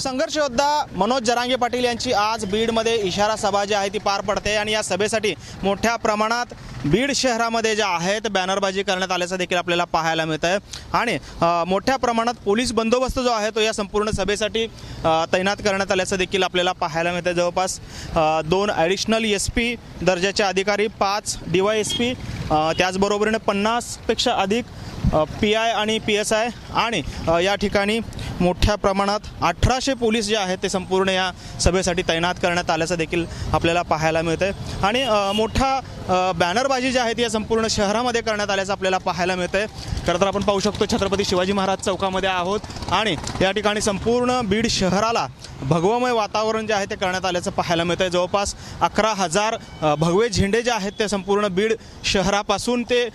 संघर्ष योद्धा मनोज जरांगे पाटील यांची आज बीडमध्ये इशारा सभा जी आहे ती पार पडते आणि या सभेसाठी मोठ्या प्रमाणात बीड शहरामध्ये जे आहेत बॅनरबाजी करण्यात आल्याचं देखील आपल्याला पाहायला मिळत आहे आणि मोठ्या प्रमाणात पोलीस बंदोबस्त जो आहे तो या संपूर्ण सभेसाठी तैनात करण्यात आल्याचं देखील आपल्याला पाहायला मिळतं। जवळपास 2 ॲडिशनल SP दर्जाचे अधिकारी, 5 DYSP, त्याचबरोबरीने 50 पेक्षा अधिक PI आणि PSI आणि या ठिकाणी मोठ्या प्रमाणात 1800 पोलीस जे आहेत ते संपूर्ण या सभेसाठी तैनात करण्यात आल्याचं देखील आपल्याला पाहायला मिळतंय आणि मोठा बॅनरबाजी जी आहे ती या संपूर्ण शहरामध्ये करण्यात आल्याचं आपल्याला पाहायला मिळतंय। खरं तर आपण पाहू शकतो छत्रपती शिवाजी महाराज चौकामध्ये आहोत आणि या ठिकाणी संपूर्ण बीड शहराला भगवमय वातावरण जे आहे ते करण्यात आल्याचं पाहायला मिळतंय। जवळपास 11,000 भगवे झेंडे जे आहेत ते संपूर्ण बीड शहरापासून ते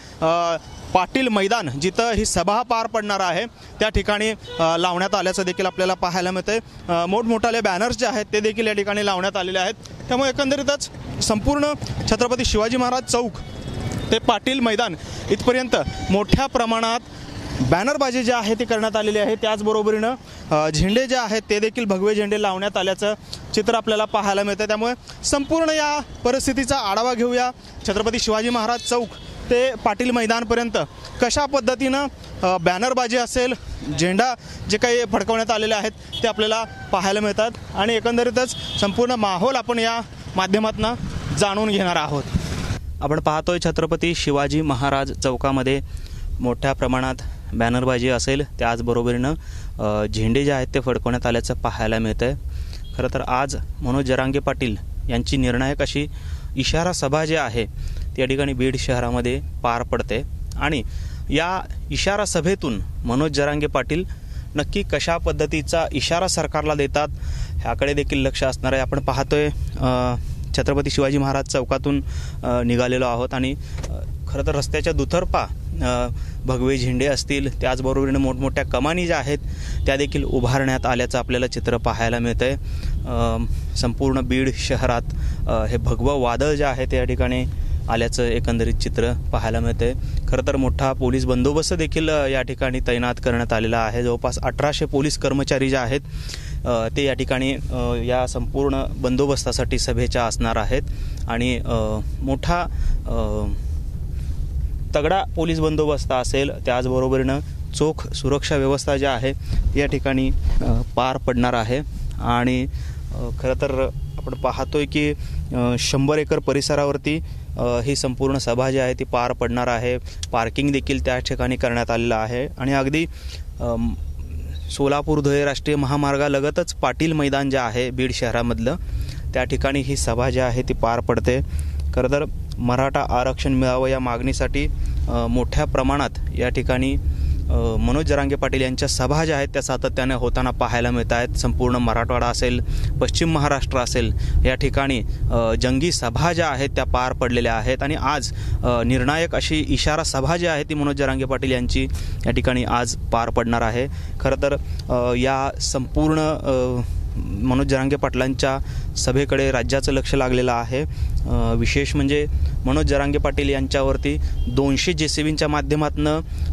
पाटील मैदान जिथं ही सभा पार पडणार आहे त्या ठिकाणी लावण्यात आल्याचं देखील आपल्याला पाहायला मिळतंय। मोठमोठाले बॅनर्स जे आहेत ते देखील या ठिकाणी लावण्यात आलेले आहेत। त्यामुळे एकंदरीतच संपूर्ण छत्रपती शिवाजी महाराज चौक ते पाटील मैदान इथपर्यंत मोठ्या प्रमाणात बॅनरबाजी जी आहे ती करण्यात आलेली आहे। त्याचबरोबरीनं झेंडे जे आहेत ते देखील भगवे झेंडे लावण्यात आल्याचं चित्र आपल्याला पाहायला मिळतं। त्यामुळे संपूर्ण या परिस्थितीचा आढावा घेऊया। छत्रपती शिवाजी महाराज चौक ते पाटील मैदानपर्यंत कशा पद्धतीनं बॅनरबाजी असेल, झेंडा जे काही फडकवण्यात आलेले आहेत ते आपल्याला पाहायला मिळतात आणि एकंदरीतच संपूर्ण माहोल आपण या माध्यमातून जाणून घेणार आहोत। आपण पाहतोय छत्रपती शिवाजी महाराज चौकामध्ये मोठ्या प्रमाणात बॅनरबाजी असेल, त्याचबरोबरीनं झेंडे जे आहेत ते फडकवण्यात आल्याचं पाहायला मिळतंय। खरं तर आज मनोज जरांगे पाटील यांची निर्णायक अशी इशारा सभा जी आहे त्या ठिकाणी बीड शहरामध्ये पार पडते आणि या इशारा सभेतून मनोज जरांगे पाटील नक्की कशा पद्धतीचा इशारा सरकारला देतात ह्याकडे देखील लक्ष असणार आहे। आपण पाहतोय छत्रपती शिवाजी महाराज चौकातून निघालेलो आहोत आणि खरं तर रस्त्याच्या दुतर्फा भगवे झेंडे असतील, त्याचबरोबरीने मोठमोठ्या कमानी ज्या आहेत त्या देखील उभारण्यात आल्याचं आपल्याला चित्र पाहायला मिळतंय। संपूर्ण बीड शहरात हे भगवं वादळ जे आहे त्या ठिकाणी आल्याचं एकंदरीत चित्र पाहायला मिळतंय। खरं तर मोठा पोलीस बंदोबस्त देखील या ठिकाणी तैनात करण्यात आलेला आहे। जवळपास 1800 पोलीस कर्मचारी जे आहेत ते या ठिकाणी या संपूर्ण बंदोबस्तासाठी सभेच्या असणार आहेत आणि मोठा तगडा पोलीस बंदोबस्त असेल, त्याचबरोबरीनं चोख सुरक्षा व्यवस्था जी आहे या ठिकाणी पार पडणार आहे आणि खरं तर आपण पाहतोय की 100 एकर परिसरावरती ही संपूर्ण सभा जी आहे ती पार पडणार आहे। पार्किंग देखील त्या ठिकाणी करण्यात आलेलं आहे आणि अगदी सोलापूर धुळे राष्ट्रीय महामार्गालगतच पाटील मैदान जे आहे बीड शहरामधलं त्या ठिकाणी ही सभा जी आहे ती पार पडते। खरं तर मराठा आरक्षण मिळावं या मागणीसाठी मोठ्या प्रमाणात या ठिकाणी मनोज जरांगे पाटील यांच्या सभा ज्या आहेत त्या सातत्याने होताना पाहायला मिळत आहेत। संपूर्ण मराठवाडा असेल, पश्चिम महाराष्ट्र असेल, या ठिकाणी जंगी सभा ज्या आहेत त्या पार पडलेल्या आहेत आणि आज निर्णायक अशी इशारा सभा जी आहे ती मनोज जरांगे पाटील यांची या ठिकाणी आज पार पडणार आहे। खरं तर या संपूर्ण मनोज जरांगे पाटलांच्या सभेकडे राज्याचं लक्ष लागलेलं आहे। विशेष म्हणजे मनोज जरांगे पाटील यांच्यावरती 200 JCBच्या माध्यमातून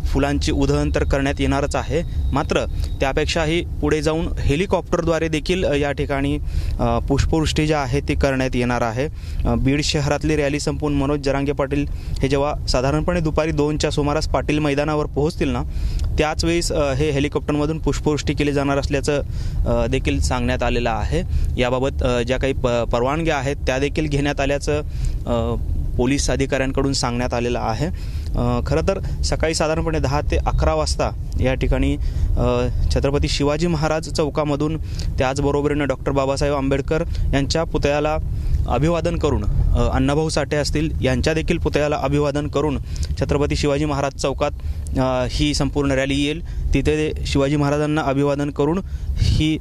फुलांची उधळण तर करण्यात येणारच आहे, मात्र त्यापेक्षाही पुढे जाऊन हेलिकॉप्टरद्वारे देखील या ठिकाणी पुष्पवृष्टी जी आहे ती करण्यात येणार आहे। बीड शहरातली रॅली संपून मनोज जरांगे पाटील हे जेव्हा साधारणपणे दुपारी 2च्या सुमारास पाटील मैदानावर पोहोचतील ना त्याच वेळेस हे हेलिकॉप्टरमधून पुष्पवृष्टी केली जाणार असल्याचं देखील सांगण्यात आलेलं आहे। याबाबत ज्या काही परवानग्या आहेत त्या देखील घेण्यात आल्याचं पोलीस अधिकाऱ्यांकडून सांगण्यात आलेलं आहे। खरं तर सकाळी साधारणपणे 10 ते 11 वाजता या ठिकाणी छत्रपती शिवाजी महाराज चौकामधून त्याचबरोबरीनं डॉक्टर बाबासाहेब आंबेडकर यांच्या पुतळ्याला अभिवादन करून अण्णाभाऊ साठे असतील यांच्या देखील पुतळ्याला अभिवादन करून छत्रपती शिवाजी महाराज चौकात ही संपूर्ण रॅली येईल। तिथे शिवाजी महाराजांना अभिवादन करून ही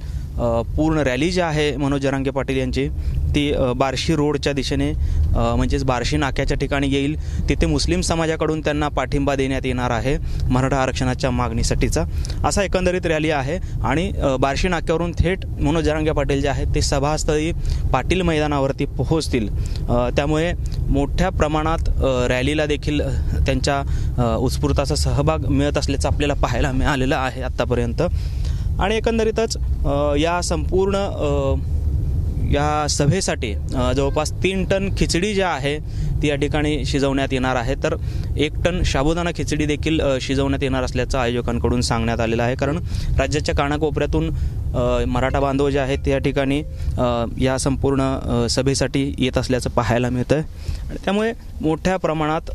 पूर्ण रॅली जी आहे मनोज जरांगे पाटील यांची ती बार्शी रोडच्या दिशेने म्हणजेच बार्शी नाक्याच्या ठिकाणी येईल। तिथे मुस्लिम समाजाकडून त्यांना पाठिंबा देण्यात येणार आहे मराठा आरक्षणाच्या मागणीसाठीचा, असा एकंदरीत रॅली आहे आणि बार्शी नाक्यावरून थेट मनोज जरांगे पाटील जे आहेत ते सभास्थळी पाटील मैदानावरती पोहोचतील। त्यामुळे मोठ्या प्रमाणात रॅलीला देखील त्यांच्या उत्स्फूर्ताचा सहभाग मिळत असल्याचं आपल्याला पाहायला मिळालेलं आहे आत्तापर्यंत। आणि एकंदरीतच या संपूर्ण या सभेसाठी जवळपास 3 टन खिचडी जी आहे ती या ठिकाणी शिजवण्यात येणार आहे, तर 1 टन साबुदाणा खिचडी देखील शिजवण्यात येणार असल्याचं आयोजकांकडून सांगण्यात आलेलं आहे. कारण राज्याच्या कानाकोपऱ्यातून मराठा बांधव जे आहेत ते या ठिकाणी या संपूर्ण सभेसाठी येत असल्याचं पाहायला मिळतं आहे आणि त्यामुळे मोठ्या प्रमाणात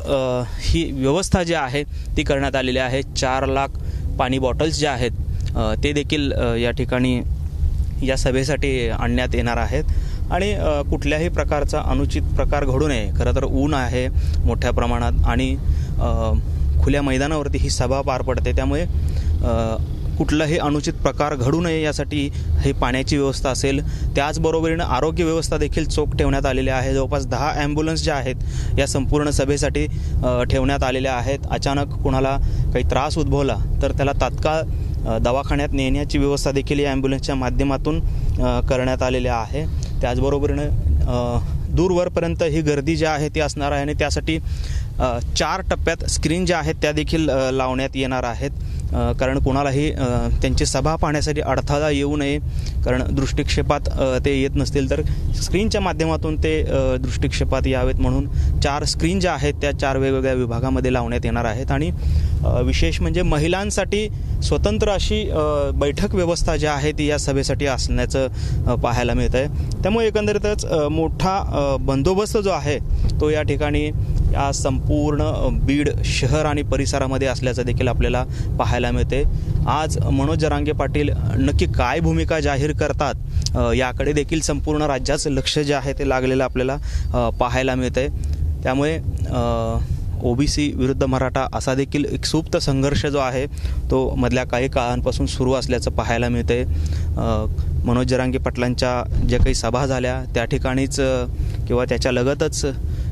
ही व्यवस्था जी आहे ती करण्यात आलेली आहे. 4 लाख पाणी बॉटल्स ज्या आहेत ते देखील या ठिकाणी या सभेसाठी आणण्यात येणार आहेत आणि कुठल्याही प्रकारचा अनुचित प्रकार घडू नये. खरं तर ऊन आहे मोठ्या प्रमाणात आणि खुल्या मैदानावरती ही सभा पार पडते, त्यामुळे कुठलाही अनुचित प्रकार घडू नये यासाठी ही पाण्याची व्यवस्था असेल. त्याचबरोबरीनं आरोग्य व्यवस्था देखील चोख ठेवण्यात आलेली आहे. जवळपास 10 ॲम्ब्युलन्स ज्या आहेत या संपूर्ण सभेसाठी ठेवण्यात आलेल्या आहेत. अचानक कुणाला काही त्रास उद्भवला तर त्याला तात्काळ दवाखान्यात नेण्याची व्यवस्था देखील या ॲम्ब्युलन्सच्या माध्यमातून करण्यात आलेली आहे. त्याचबरोबरीनं दूरवरपर्यंत ही गर्दी जी आहे ती असणार आहे आणि त्यासाठी 4 टप्प्यात स्क्रीन ज्या आहेत त्या देखील लावण्यात येणार आहेत. कारण कोणालाही त्यांची सभा पाहण्यासाठी अडथळा येऊ नये, कारण दृष्टिक्षेपात ते येत नसतील तर स्क्रीनच्या माध्यमातून ते दृष्टिक्षेपात यावेत म्हणून 4 स्क्रीन ज्या आहेत त्या 4 वेगवेगळ्या विभागामध्ये लावण्यात येणार आहेत. आणि विशेष म्हणजे महिलांसाठी स्वतंत्र अशी बैठक व्यवस्था जी आहे ती या सभेसाठी असण्याचं पाहायला मिळतं आहे. त्यामुळे एकंदरीतच मोठा बंदोबस्त जो आहे तो या ठिकाणी या संपूर्ण बीड शहर आणि परिसरामध्ये असल्याचं देखील आपल्याला पाहायला मिळते. आज मनोज जरांगे पाटील नक्की काय भूमिका जाहीर करतात याकडे देखील संपूर्ण राज्याचं लक्ष जे आहे ते लागलेलं आपल्याला पाहायला मिळतंय. त्यामुळे ओबीसी विरुद्ध मराठा असा देखील एक सुप्त संघर्ष जो आहे तो मधल्या काही काळांपासून सुरू असल्याचं पाहायला मिळते. मनोज जरांगे पाटलांच्या ज्या काही सभा झाल्या त्या ठिकाणीच किंवा त्याच्या लगतच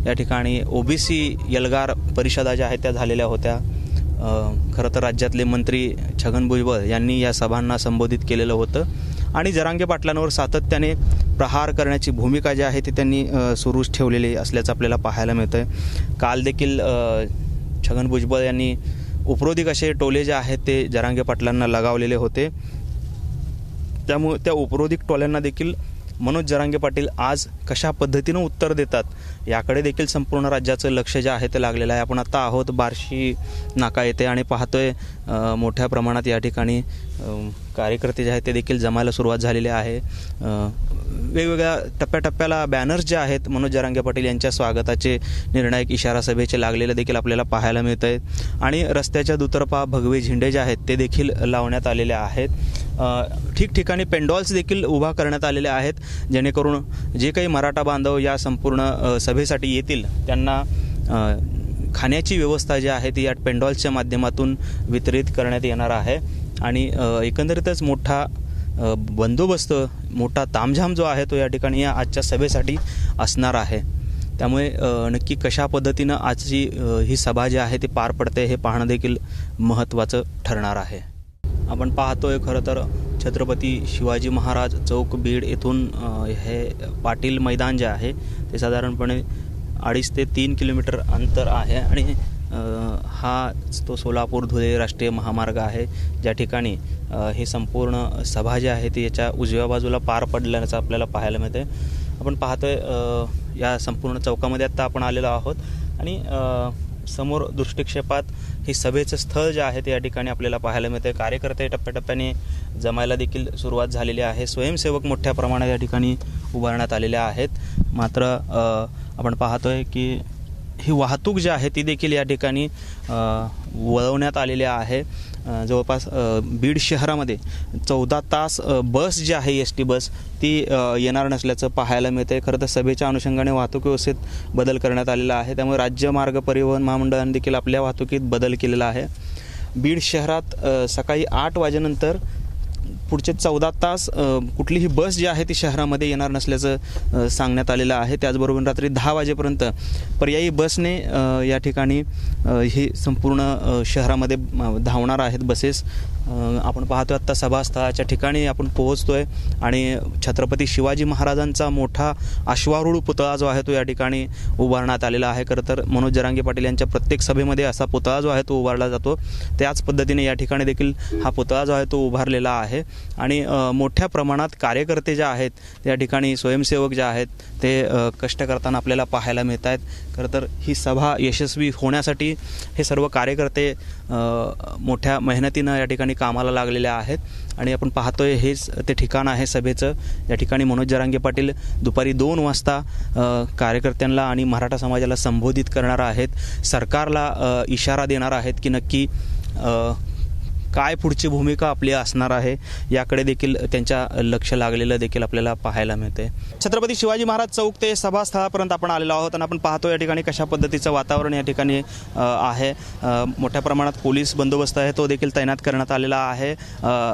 या ठिकाणी ओबीसी एल्गार परिषदा ज्या आहेत त्या झालेल्या होत्या. खरं तर राज्यातले मंत्री छगन भुजबळ यांनी या सभांना संबोधित केलेलं होतं आणि जरांगे पाटलांवर सातत्याने प्रहार करण्याची भूमिका जी आहे ती त्यांनी सुरूच ठेवलेली असल्याचं आपल्याला पाहायला मिळतं आहे. काल देखील छगन भुजबळ यांनी उपरोधिक असे टोले जे आहेत ते जरांगे पाटलांना लगावलेले होते. त्यामुळे त्या उपरोधिक टोल्यांना देखील मनोज जरांगे पाटील आज कशा पद्धतीनं उत्तर देतात याकडे देखील संपूर्ण राज्याचं लक्ष जे आहे ते लागलेलं आहे. आपण आता आहोत बार्शी नाका येथे आणि पाहतोय मोठ्या प्रमाणात या ठिकाणी कार्यकर्ते जे आहेत ते देखील जमायला सुरुवात झालेली आहे. वेगवेगळ्या टप्प्याटप्प्याला बॅनर्स जे आहेत मनोज जरांगे पाटील यांच्या स्वागताचे निर्णायक इशारा सभेचे लागलेले देखील आपल्याला पाहायला मिळत आहेत आणि रस्त्याच्या दुतर्फा भगवे झेंडे जे आहेत ते देखील लावण्यात आलेले आहेत. ठिकठिकाणी पेंडॉल्स देखील उभा करण्यात आलेले आहेत जेणेकरून जे काही मराठा बांधव या संपूर्ण सभेसाठी येतील त्यांना खाण्याची व्यवस्था जी आहे ती या पेंडॉल्सच्या माध्यमातून वितरित करण्यात येणार आहे आणि एकंदरीतच मोठा बंदोबस्त मोठा तामझाम जो आहे तो या ठिकाणी या आजच्या सभेसाठी असणार आहे. त्यामुळे नक्की कशा पद्धतीनं आजची ही सभा जी आहे ती पार पडते हे पाहणं देखील महत्त्वाचं ठरणार आहे. आपण पाहतोय खरं तर छत्रपती शिवाजी महाराज चौक बीड येथून हे पाटील मैदान जे आहे ते साधारणपणे 2.5 ते 3 किलोमीटर अंतर आहे आणि हा तो सोलापूर धुळे राष्ट्रीय महामार्ग आहे ज्या ठिकाणी ही संपूर्ण सभा जी आहे ती याच्या उजव्या बाजूला पार पडल्याचं आपल्याला पाहायला मिळते. आपण पाहतोय या संपूर्ण चौकामध्ये आत्ता आपण आलेलो आहोत आणि समोर दृष्टिक्षेपात ही सभेचं स्थळ जे आहे ते या ठिकाणी आपल्याला पाहायला मिळते. कार्यकर्ते टप्प्याटप्प्याने जमायला देखील सुरुवात झालेली आहे. स्वयंसेवक मोठ्या प्रमाणात या ठिकाणी उभारण्यात आलेले आहेत. मात्र आपण पाहतोय की ही वाहतूक जी आहे ती देखील या ठिकाणी वळवण्यात आलेली आहे. जवळपास बीड शहरामध्ये 14 तास बस जी आहे एस टी बस ती येणार नसल्याचं पाहायला मिळते. खरं तर सभेच्या अनुषंगाने वाहतूक व्यवस्थेत बदल करण्यात आलेला आहे. त्यामुळे राज्य मार्ग परिवहन महामंडळाने देखील आपल्या वाहतुकीत बदल केलेला आहे. बीड शहरात सकाळी 8 वाजेनंतर पुढचे 14 तास कुठलीही बस जी आहे ती शहरामध्ये येणार नसल्याचं सांगण्यात आलेलं आहे. त्याचबरोबर रात्री 10 वाजेपर्यंत पर्यायी बसने या ठिकाणी ही संपूर्ण शहरामध्ये धावणार आहेत बसेस आपण पाहतोय आत्ता सभास्थळाच्या ठिकाणी आपण पोहोचतोय आणि छत्रपती शिवाजी महाराजांचा मोठा अश्वारूढ पुतळा जो आहे तो या ठिकाणी उभारण्यात आलेला आहे. खरं तर मनोज जरांगे पाटील यांच्या प्रत्येक सभेमध्ये असा पुतळा जो आहे तो उभारला जातो. त्याच पद्धतीने या ठिकाणी देखील हा पुतळा जो आहे तो उभारलेला आहे आणि मोठ्या प्रमाणात कार्यकर्ते जे आहेत त्या ठिकाणी स्वयंसेवक जे आहेत ते कष्ट करताना आपल्याला पाहायला मिळत आहेत. खरं तर ही सभा यशस्वी होण्यासाठी हे सर्व कार्यकर्ते मोठ्या मेहनतीनं या ठिकाणी कामाला लागलेले आहेत आणि आपण पाहतोय हेच ते ठिकाण आहे सभेचं. या ठिकाणी मनोज जरांगे पाटील दुपारी 2 वाजता कार्यकर्त्यांना आणि मराठा समाजाला संबोधित करणार आहेत. सरकारला इशारा देणार आहेत की नक्की काय पुढची भूमिका आपली असणार आहे याकडे देखील त्यांच्या लक्ष लागलेलं देखील आपल्याला पाहायला मिळते. छत्रपती शिवाजी महाराज चौक ते सभास्थळापर्यंत आपण आलेलो आहोत आणि आपण पाहतो या ठिकाणी कशा पद्धतीचं वातावरण या ठिकाणी आहे. मोठ्या प्रमाणात पोलीस बंदोबस्त आहे तो देखील तैनात करण्यात आलेला आहे.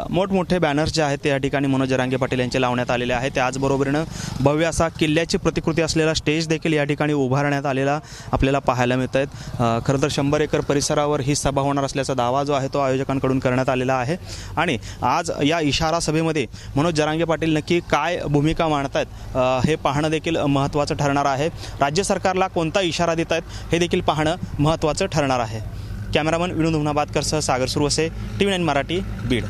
मोठमोठे बॅनर्स जे आहेत ते या ठिकाणी मनोज जरांगे पाटील यांचे लावण्यात आलेले आहे. त्याचबरोबरीनं भव्य असा किल्ल्याची प्रतिकृती असलेला स्टेज देखील या ठिकाणी उभारण्यात आलेला आपल्याला पाहायला मिळत आहेत. खरं तर 100 एकर परिसरावर ही सभा होणार असल्याचा दावा जो आहे तो आयोजकांकडून करण्यात आलेला आहे आणि आज या इशारा सभेमध्ये मनोज जरांगे पाटील नक्की काय भूमिका मांडतायत हे पाहणं देखील महत्त्वाचं ठरणार आहे. राज्य सरकारला कोणता इशारा देत आहेत हे देखील पाहणं महत्त्वाचं ठरणार आहे. कॅमेरामन विनोद हुमनाबादकरसह सागर सुरवसे, TV9 मराठी, बीड.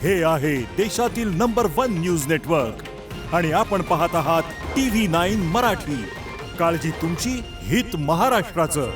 हे आहे देशातील नंबर 1 न्यूज नेटवर्क आणि आपण पाहत आहात TV9 मराठी. काळजी तुमची, हित महाराष्ट्राचं.